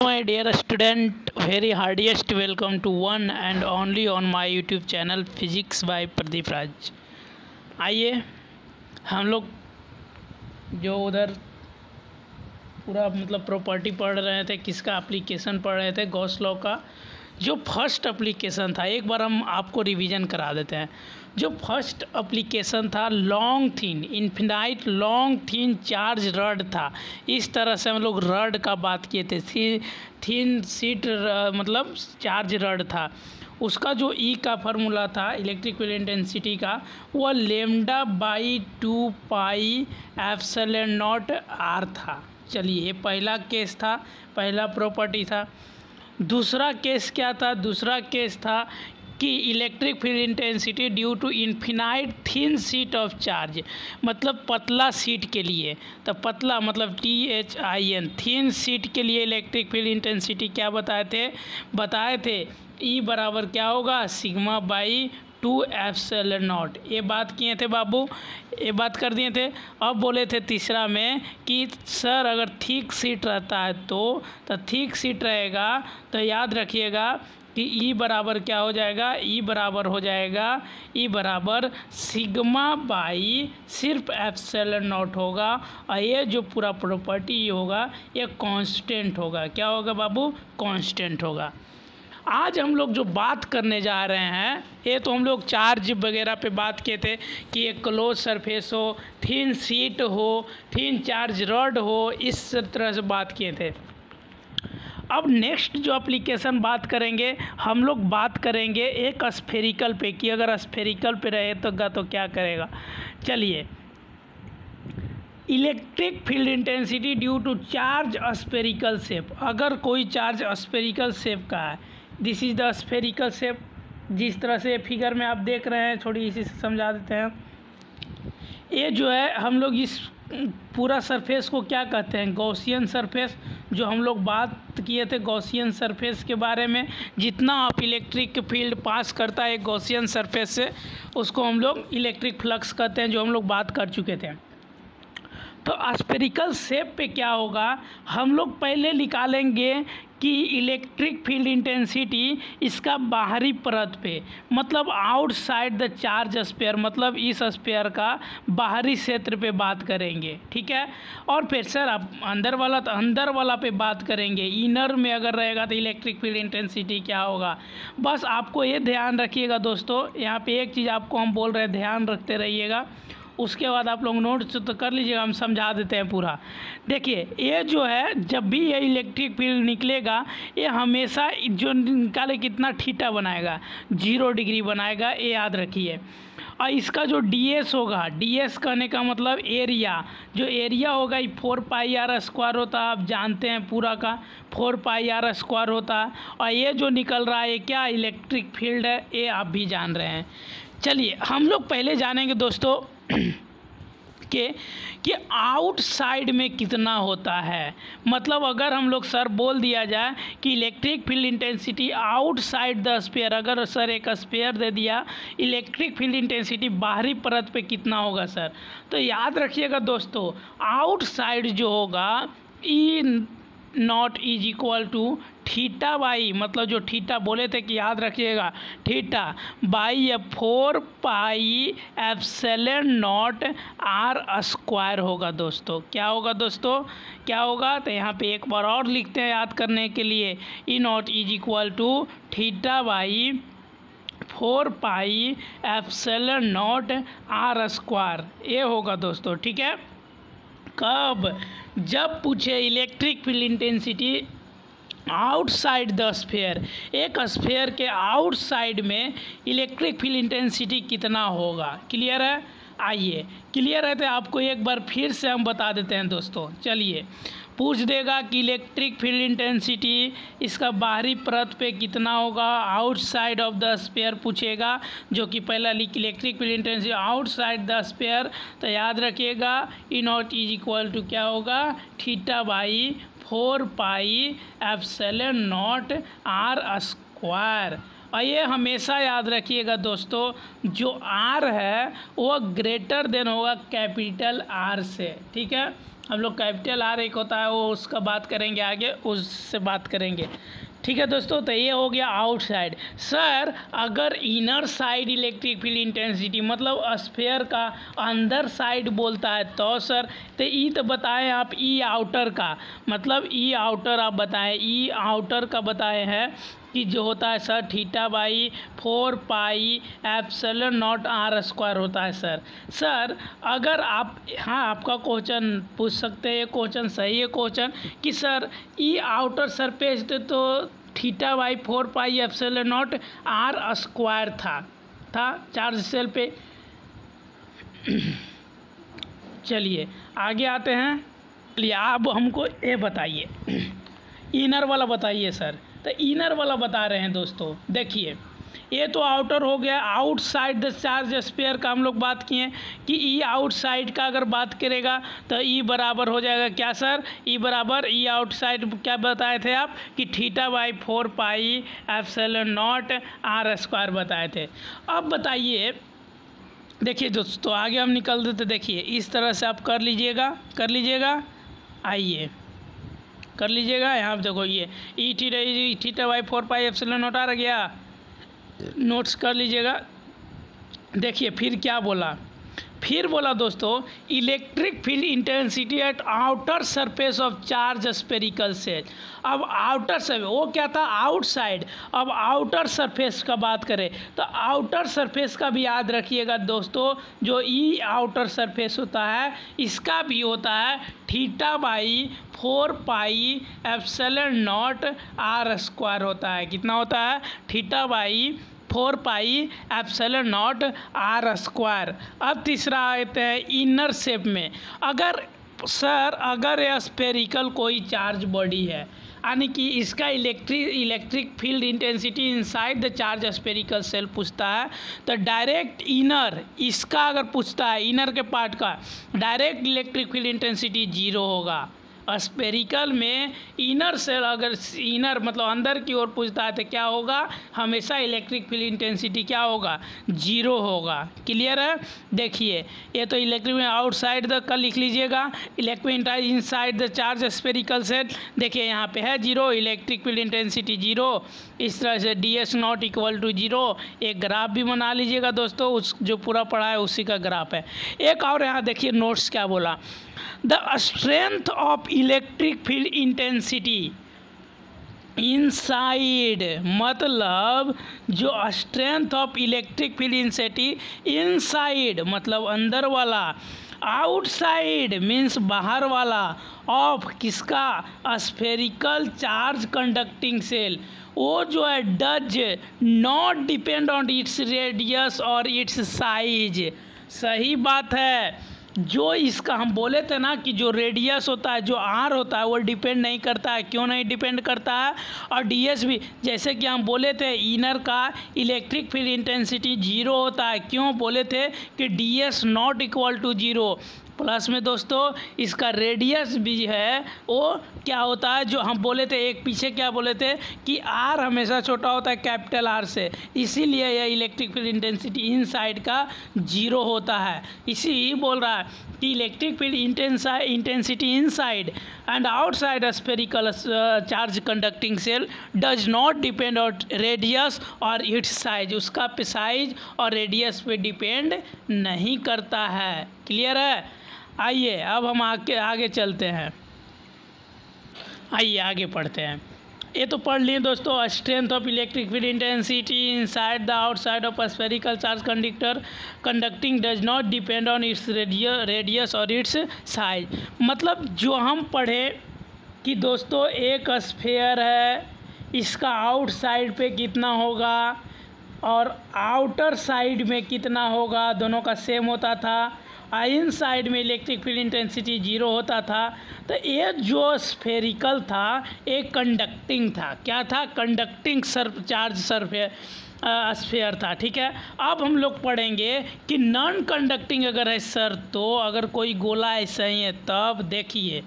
My dear student, very heartiest welcome to one and only on my YouTube channel Physics by Pradeep राज। आइए हम लोग जो उधर पूरा प्रॉपर्टी पढ़ रहे थे, किसका एप्लीकेशन पढ़ रहे थे, गॉस लॉ का जो फर्स्ट एप्लीकेशन था, एक बार हम आपको रिवीजन करा देते हैं। जो फर्स्ट एप्लीकेशन था long thin infinite long thin charge rod था। इस तरह से हम लोग रड का बात किए थे। थिन सीट चार्ज रड था। उसका जो ई का फार्मूला था इलेक्ट्रिक फील्ड इंटेंसिटी का, वह λ/2 पाई एप्सिलॉन नॉट आर था। चलिए, ये पहला केस था, पहला प्रॉपर्टी था। दूसरा केस क्या था? दूसरा केस था कि electric field intensity due to infinite thin sheet of charge, पतला सीट के लिए। तो पतला THIN थिन सीट के लिए इलेक्ट्रिक फील्ड इंटेंसिटी क्या बताए थे ई बराबर क्या होगा, σ/2 एप्सिलॉन नॉट। ये बात किए थे बाबू, ये बात कर दिए थे। अब बोले थे तीसरा में कि सर अगर थिक सीट रहता है तो थिक सीट रहेगा तो याद रखिएगा कि ई बराबर क्या हो जाएगा, ई बराबर हो जाएगा, ई बराबर σ/, सिर्फ एप्सिलॉन नॉट होगा। और ये जो पूरा प्रॉपर्टी होगा ये कांस्टेंट होगा। क्या होगा बाबू? कांस्टेंट होगा। आज हम लोग जो बात करने जा रहे हैं, ये तो हम लोग चार्ज वगैरह पे बात किए थे कि एक क्लोज सरफेस हो, थिन सीट हो, थिन चार्ज रॉड हो, इस तरह से बात किए थे। अब नेक्स्ट जो एप्लीकेशन बात करेंगे, हम लोग बात करेंगे एक स्फेरिकल पे कि अगर स्फेरिकल पे रहे तो क्या करेगा। चलिए, electric field intensity due to charge spherical shape. अगर कोई चार्ज स्फेरिकल शेप का है, this is the spherical shape, जिस तरह से फिगर में आप देख रहे हैं, थोड़ी इसी से समझा देते हैं। ये जो है हम लोग इस पूरा सरफेस को क्या कहते हैं, गॉसियन सरफेस। जो हम लोग बात किए थे गॉसियन सरफेस के बारे में, जितना आप इलेक्ट्रिक फील्ड पास करता है एक गॉसियन सरफेस से, उसको हम लोग इलेक्ट्रिक फ्लक्स कहते हैं, जो हम लोग बात कर चुके थे। तो स्फेरिकल शेप पे क्या होगा, हम लोग पहले निकालेंगे कि इलेक्ट्रिक फील्ड इंटेंसिटी इसका बाहरी परत पे, आउटसाइड द चार्ज स्फीयर, इस स्फीयर का बाहरी क्षेत्र पे बात करेंगे, ठीक है। और फिर सर आप अंदर वाला पे बात करेंगे। इनर में अगर रहेगा तो इलेक्ट्रिक फील्ड इंटेंसिटी क्या होगा। बस आपको ये ध्यान रखिएगा दोस्तों, यहाँ पे एक चीज़ आपको हम बोल रहे हैं, ध्यान रखते रहिएगा। उसके बाद आप लोग नोट्स तो कर लीजिएगा, हम समझा देते हैं पूरा। देखिए, ये जो है जब भी ये इलेक्ट्रिक फील्ड निकलेगा, ये हमेशा जो निकाले कितना थीटा बनाएगा, 0 डिग्री बनाएगा, ये याद रखिए। और इसका जो ds होगा, ds कहने का मतलब एरिया, जो एरिया होगा ये 4πr² होता है, आप जानते हैं पूरा का 4πr² होता है। और ये जो निकल रहा है ये क्या इलेक्ट्रिक फील्ड है, ये आप भी जान रहे हैं। चलिए, हम लोग पहले जानेंगे दोस्तों कि आउटसाइड में कितना होता है। अगर हम लोग सर बोल दिया जाए कि electric field intensity outside the sphere, अगर सर एक स्फीयर दे दिया, इलेक्ट्रिक फील्ड इंटेंसिटी बाहरी परत पे कितना होगा सर, तो याद रखिएगा दोस्तों, आउटसाइड जो होगा ई नॉट इज इक्वल टू θ/, जो थीटा बोले थे कि याद रखिएगा, θ/4 पाई एप्सिलॉन नॉट r² होगा दोस्तों। क्या होगा दोस्तों, क्या होगा? तो यहाँ पे एक बार और लिखते हैं याद करने के लिए, E naught is equal to θ/4 pi epsilon naught r², ये होगा दोस्तों, ठीक है। कब? जब पूछे electric field intensity outside the sphere, एक स्फीयर के आउटसाइड में इलेक्ट्रिक फील्ड इंटेंसिटी कितना होगा। क्लियर है? आइए, क्लियर है तो आपको एक बार फिर से हम बता देते हैं दोस्तों। चलिए, पूछ देगा कि इलेक्ट्रिक फील्ड इंटेंसिटी इसका बाहरी परत पे कितना होगा, आउटसाइड ऑफ द स्फीयर पूछेगा, जो कि पहला electric field intensity outside the sphere. तो याद रखिएगा ई नॉट इज इक्वल टू क्या होगा, θ/4 पाई एप्सिलॉन नॉट r²। और ये हमेशा याद रखिएगा दोस्तों, जो आर है वो ग्रेटर देन होगा कैपिटल आर से, ठीक है। हम लोग कैपिटल आर एक होता है वो उसका बात करेंगे आगे, उससे बात करेंगे, ठीक है दोस्तों। तो ये हो गया आउटसाइड। सर अगर inner side electric field intensity मतलब स्फीयर का अंदर साइड बोलता है तो सर तो ई तो बताएं आप, ई आउटर का मतलब ई आउटर आप बताएं, ई आउटर का बताए हैं कि जो होता है sir theta by 4 pi epsilon naught R square होता है सर। सर अगर आप, हाँ आपका क्वेश्चन पूछ सकते हैं, ये क्वेश्चन सही है क्वेश्चन कि सर ई आउटर सरफेस तो theta by 4 pi epsilon naught R square था चार्ज सेल पे। चलिए आगे आते हैं। चलिए अब हमको ये बताइए, इनर वाला बताइए सर। तो इनर वाला बता रहे हैं दोस्तों, देखिए ये तो आउटर हो गया, आउटसाइड द चार्ज स्फीयर का हम लोग बात किए कि ई आउटसाइड का अगर बात करेगा तो ई बराबर हो जाएगा क्या सर, ई बराबर ई आउटसाइड क्या बताए थे आप कि theta by 4 pi epsilon naught R square बताए थे। अब बताइए, देखिए दोस्तों आगे हम निकल देते, देखिए इस तरह से आप कर लीजिएगा, आइए कर लीजिएगा। यहाँ पे देखो ये E theta by 4 pi epsilon naught आ गया, नोट्स कर लीजिएगा। देखिए फिर क्या बोला, फिर बोला दोस्तों electric field intensity eight outer surface of charge spherical shell. अब आउटर सरफेस वो क्या था, आउटसाइड। अब आउटर सरफेस का बात करें तो आउटर सरफेस का भी याद रखिएगा दोस्तों, जो ई आउटर सरफेस होता है इसका भी होता है theta by 4 pi epsilon naught R square होता है। कितना होता है, theta by 4 pi epsilon naught R square. अब तीसरा आते हैं इनर शेप में। अगर सर अगर यह स्फेरिकल कोई चार्ज बॉडी है, यानी कि इसका electric field intensity inside the charge spherical shell पूछता है तो डायरेक्ट इनर इसका अगर पूछता है, इनर के पार्ट का डायरेक्ट इलेक्ट्रिक फील्ड इंटेंसिटी 0 होगा। स्फेरिकल में इनर सेल अगर इनर मतलब अंदर की ओर पूछता है तो क्या होगा, हमेशा इलेक्ट्रिक फील्ड इंटेंसिटी क्या होगा, 0 होगा। क्लियर है। देखिए ये तो इलेक्ट्रिक आउटसाइड द का लिख लीजिएगा, electric inside the charge spherical shell, देखिए यहाँ पे है 0, इलेक्ट्रिक फील्ड इंटेंसिटी 0। इस तरह से ds नॉट इक्वल टू 0 एक ग्राफ भी बना लीजिएगा दोस्तों, उस जो पूरा पढ़ा है उसी का ग्राफ है। एक और यहाँ देखिए नोट्स क्या बोला, the strength of electric field intensity inside मतलब जो strength of electric field intensity inside मतलब अंदर वाला, आउटसाइड मीन्स बाहर वाला, ऑफ किसका, स्फेरिकल चार्ज कंडक्टिंग सेल, वो जो है does not depend on its radius और इट्स साइज। सही बात है, जो इसका हम बोले थे ना कि जो रेडियस होता है, जो आर होता है वो डिपेंड नहीं करता है। क्यों नहीं डिपेंड करता है, और डीएस भी, जैसे कि हम बोले थे इनर का इलेक्ट्रिक फील्ड इंटेंसिटी 0 होता है। क्यों बोले थे कि dS not equal to 0, plus में दोस्तों इसका रेडियस भी है वो क्या होता है, जो हम बोले थे एक पीछे क्या बोले थे कि आर हमेशा छोटा होता है कैपिटल आर से, इसीलिए यह इलेक्ट्रिक फील्ड इंटेंसिटी इनसाइड का 0 होता है। इसी बोल रहा है कि electric field intensity inside and outside spherical charge conducting shell does not depend on radius और इट्स साइज, उसका साइज और रेडियस पे डिपेंड नहीं करता है। क्लियर है। आइए अब हम आगे चलते हैं, आइए आगे पढ़ते हैं। ये तो पढ़ लिए दोस्तों, strength of electric field intensity inside the outside of spherical charge conducting does not depend on its radius और इट्स साइज। मतलब जो हम पढ़े कि दोस्तों एक स्फेयर है, इसका आउटसाइड पे कितना होगा और आउटर साइड में कितना होगा, दोनों का सेम होता था। इन साइड में इलेक्ट्रिक फील्ड इंटेंसिटी 0 होता था। तो ये जो स्फेरिकल था एक कंडक्टिंग था, क्या था, कंडक्टिंग चार्ज स्फेयर था। ठीक है। अब हम लोग पढ़ेंगे कि नॉन कंडक्टिंग अगर है सर, तो अगर कोई गोला ऐसा ही है तब देखिए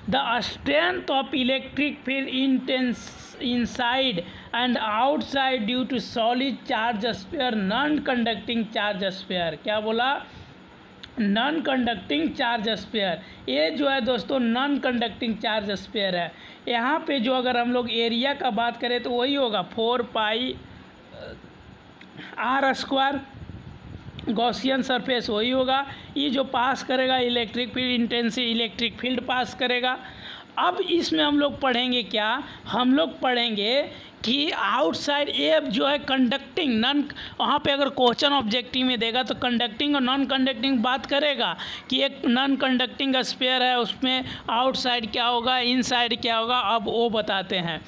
the strength of electric field inside and outside due to solid charge sphere non conducting charge sphere. क्या बोला? Non conducting charge sphere. ये जो है दोस्तों नॉन कंडक्टिंग चार्ज स्फीयर है। यहाँ पे जो अगर हम लोग एरिया का बात करें तो वही होगा 4 pi r square, Gaussian surface वही होगा। ये जो पास करेगा electric field intensity, electric field pass करेगा। अब इसमें हम लोग पढ़ेंगे क्या? हम लोग पढ़ेंगे कि आउटसाइड ए जो है कंडक्टिंग नॉन, वहाँ पे अगर क्वेश्चन ऑब्जेक्टिव में देगा तो कंडक्टिंग और नॉन कंडक्टिंग बात करेगा कि एक नॉन कंडक्टिंग स्फीयर है उसमें आउटसाइड क्या होगा, इनसाइड क्या होगा। अब वो बताते हैं।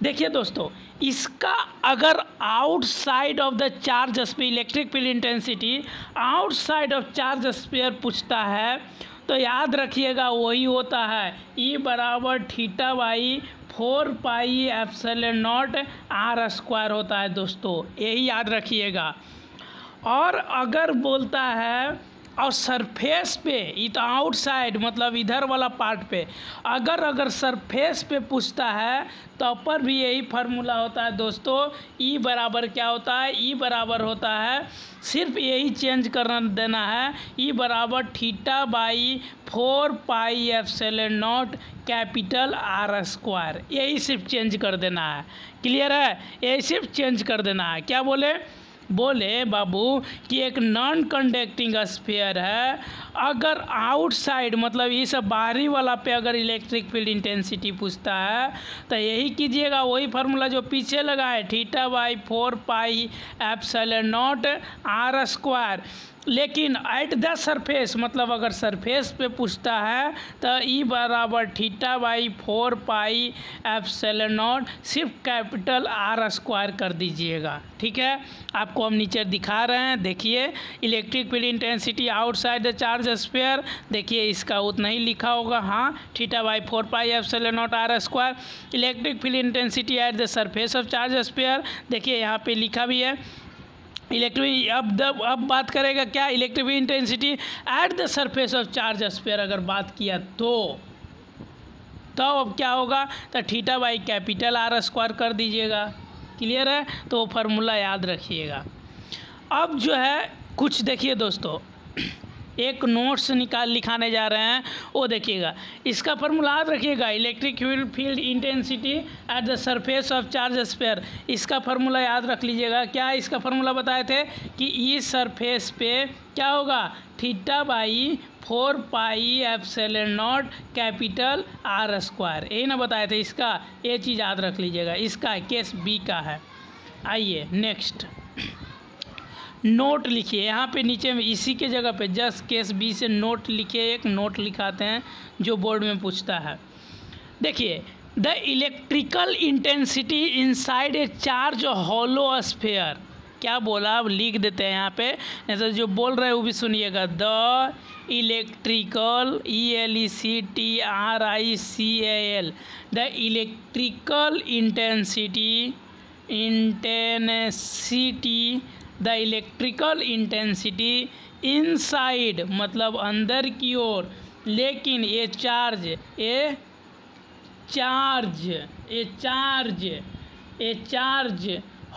देखिए दोस्तों, इसका अगर outside of the charge sphere electric field intensity outside of charge sphere पूछता है तो याद रखिएगा वही होता है E बराबर theta by 4 pi epsilon naught R square होता है दोस्तों, यही याद रखिएगा। और अगर बोलता है और सरफेस पे, ये तो आउटसाइड मतलब इधर वाला पार्ट पे, अगर सरफेस पे पूछता है तो पर भी यही फार्मूला होता है दोस्तों। ई बराबर क्या होता है? ई बराबर होता है, सिर्फ यही चेंज करना देना है, ई बराबर theta by 4 pi epsilon naught capital R square. यही सिर्फ चेंज कर देना है। क्लियर है? यही सिर्फ चेंज कर देना है। क्या बोले बाबू कि एक नॉन कंडक्टिंग स्फीयर है, अगर आउटसाइड मतलब ये सब बाहरी वाला पे अगर इलेक्ट्रिक फील्ड इंटेंसिटी पूछता है तो यही कीजिएगा, वही फार्मूला जो पीछे लगा है, theta by 4 pi epsilon naught R square. लेकिन एट द सरफेस मतलब अगर सरफेस पे पूछता है तो ई बराबर theta by 4 pi epsilon naught सिर्फ कैपिटल आर स्क्वायर कर दीजिएगा। ठीक है, आपको हम नीचे दिखा रहे हैं। देखिए electric field intensity outside the charge sphere, देखिए इसका उतना ही लिखा होगा, हाँ, theta by 4 pi epsilon naught R square. Electric field intensity at the surface of charge sphere, देखिए यहाँ पे लिखा भी है इलेक्ट्रिक। अब बात करेगा क्या? Electric intensity at the surface of charge sphere अगर बात किया तो अब क्या होगा? तो theta by capital R square कर दीजिएगा। क्लियर है? तो वो फार्मूला याद रखिएगा। अब जो है कुछ देखिए दोस्तों, एक नोट्स लिखाने जा रहे हैं, वो देखिएगा। इसका फार्मूला याद रखिएगा, electric field intensity at the surface of charge sphere, इसका फार्मूला याद रख लीजिएगा। क्या इसका फार्मूला बताए थे कि इस सरफेस पे क्या होगा? Theta by 4 pi epsilon naught capital R square, यही ना बताए थे। इसका ये चीज़ याद रख लीजिएगा। इसका केस बी का है। आइए नेक्स्ट नोट लिखिए यहाँ पे नीचे में, इसी के जगह पे जस्ट केस बी से नोट लिखिए। एक नोट लिखाते हैं जो बोर्ड में पूछता है। देखिए, the electrical intensity inside a charge hollow sphere, क्या बोला अब लिख देते हैं यहाँ पे, नहीं तो जो बोल रहे हैं वो भी सुनिएगा। The electrical ELECTRICAL, the electrical intensity the electrical intensity inside मतलब अंदर की ओर, लेकिन ये चार्ज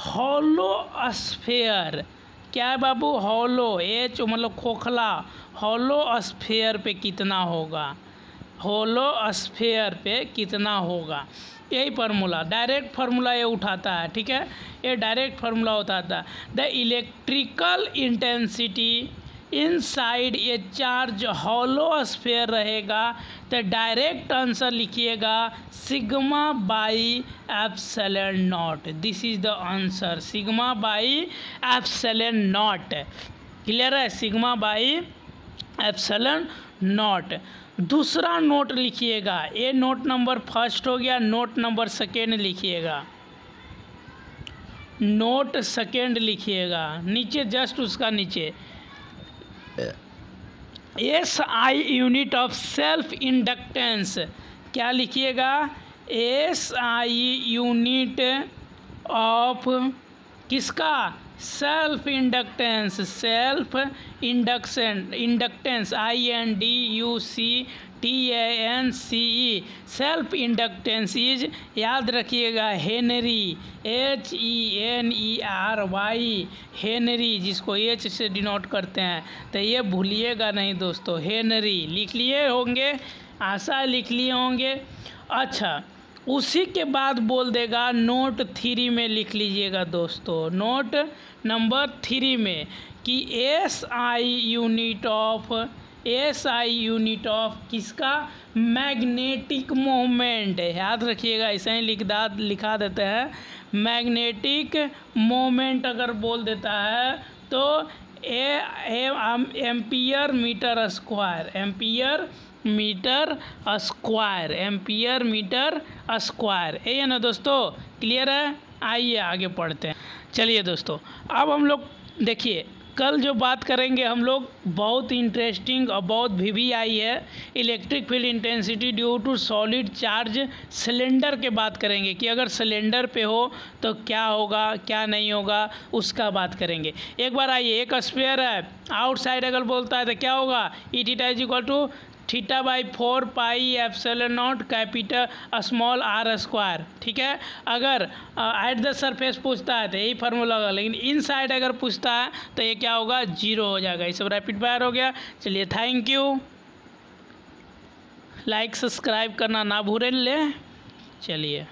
हॉलो स्फीयर, क्या है बाबू? हॉलो, एच मतलब खोखला, हॉलो स्फीयर पे कितना होगा? हॉलो स्फीयर पे कितना होगा? यही फार्मूला, डायरेक्ट फार्मूला ये उठाता है। ठीक है, ये डायरेक्ट फार्मूला उठाता है। द इलेक्ट्रिकल इंटेंसिटी इनसाइड ये चार्ज हॉलो स्फीयर रहेगा तो डायरेक्ट आंसर लिखिएगा sigma by epsilon naught. This is the answer, sigma by epsilon naught. Clear है? Sigma by epsilon naught. दूसरा नोट लिखिएगा, ये नोट नंबर फर्स्ट हो गया। नोट नंबर सेकेंड लिखिएगा, नोट सेकेंड लिखिएगा नीचे, जस्ट उसका नीचे SI unit of self inductance, क्या लिखिएगा? SI यूनिट ऑफ किसका? Self inductance, self inductance INDUCTANCE TANCE self inductance is, याद रखिएगा, हेनरी, HENERY, हेनरी, जिसको H से डिनोट करते हैं, तो ये भूलिएगा नहीं दोस्तों, हेनरी लिख लिए होंगे, आशा लिख लिए होंगे। अच्छा, उसी के बाद बोल देगा नोट 3 में लिख लीजिएगा दोस्तों, नोट नंबर 3 में कि SI यूनिट ऑफ किसका, मैग्नेटिक मोमेंट है, याद रखिएगा, ऐसे ही लिखा देते हैं, मैग्नेटिक मोमेंट अगर बोल देता है तो एम्पियर मीटर स्क्वायर, ये है ना दोस्तों, क्लियर है। आइए आगे पढ़ते हैं। चलिए दोस्तों, अब हम लोग देखिए, कल जो बात करेंगे हम लोग, बहुत इंटरेस्टिंग और बहुत VVI है, electric field intensity due to solid charge cylinder के बात करेंगे कि अगर सिलेंडर पे हो तो क्या होगा क्या नहीं होगा, उसका बात करेंगे। एक बार आइए, एक स्फीयर है, आउटसाइड अगर बोलता है तो क्या होगा, E theta is equal to θ/4 pi epsilon naught capital small r square, ठीक है। अगर एट द सरफेस पूछता है तो यही फार्मूला होगा, लेकिन इन साइड अगर पूछता है तो ये क्या होगा, 0 हो जाएगा। ये सब रैपिड फायर हो गया। चलिए, थैंक यू, लाइक सब्सक्राइब करना ना भूलें। चलिए।